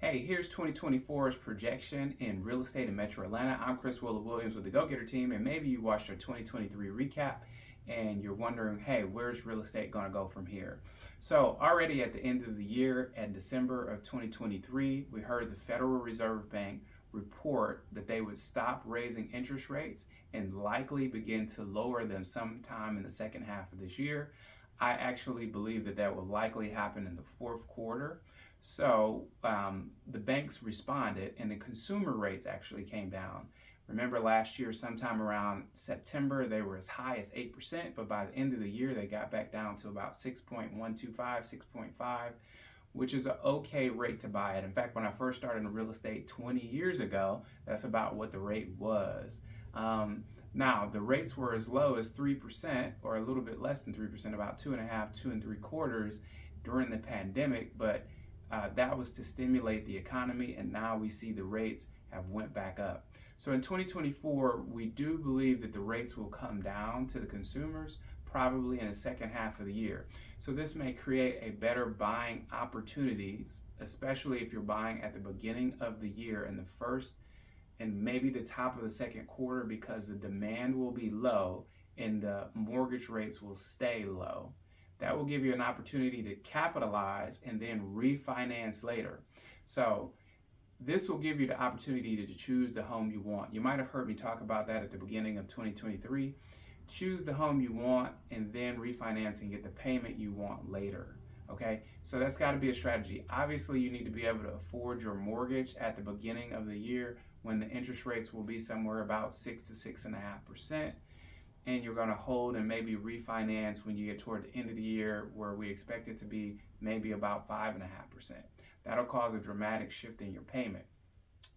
Hey, here's 2024's projection in real estate in Metro Atlanta. I'm Chris Willa Williams with the Go Getter team, and maybe you watched our 2023 recap and you're wondering, hey, where's real estate going to go from here? So, already at the end of the year, at December of 2023, we heard the Federal Reserve Bank report that they would stop raising interest rates and likely begin to lower them sometime in the second half of this year. I actually believe that will likely happen in the fourth quarter. So the banks responded and the consumer rates actually came down. Remember last year, sometime around September, they were as high as 8%, but by the end of the year, they got back down to about 6.125, 6.5, which is an okay rate to buy at. In fact, when I first started in real estate 20 years ago, that's about what the rate was. Now, the rates were as low as 3% or a little bit less than 3%, about 2.5, 2.75 during the pandemic, but that was to stimulate the economy, and now we see the rates have went back up. So in 2024, we do believe that the rates will come down to the consumers probably in the second half of the year. So this may create a better buying opportunities, especially if you're buying at the beginning of the year in the first and maybe the top of the second quarter, because the demand will be low and the mortgage rates will stay low. That will give you an opportunity to capitalize and then refinance later. So this will give you the opportunity to choose the home you want. You might have heard me talk about that at the beginning of 2023. Choose the home you want and then refinance and get the payment you want later. Okay, so that's got to be a strategy. Obviously, you need to be able to afford your mortgage at the beginning of the year when the interest rates will be somewhere about 6 to 6.5%. And you're going to hold and maybe refinance when you get toward the end of the year, where we expect it to be maybe about 5.5%. That'll cause a dramatic shift in your payment.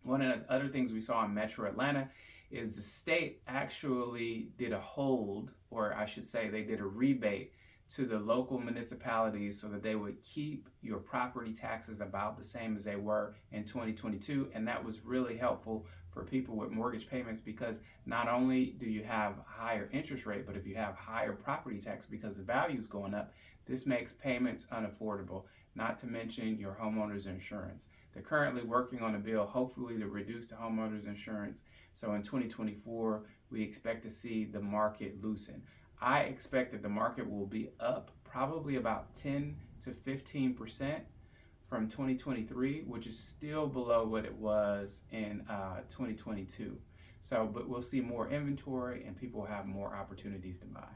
One of the other things we saw in Metro Atlanta is the state actually did a hold, or I should say they did a rebate to the local municipalities so that they would keep your property taxes about the same as they were in 2022. And that was really helpful for people with mortgage payments, because not only do you have a higher interest rate, but if you have higher property tax because the value is going up, this makes payments unaffordable, not to mention your homeowner's insurance. They're currently working on a bill, hopefully to reduce the homeowner's insurance. So in 2024, we expect to see the market loosen. I expect that the market will be up probably about 10 to 15% from 2023, which is still below what it was in 2022. So, but we'll see more inventory and people will have more opportunities to buy.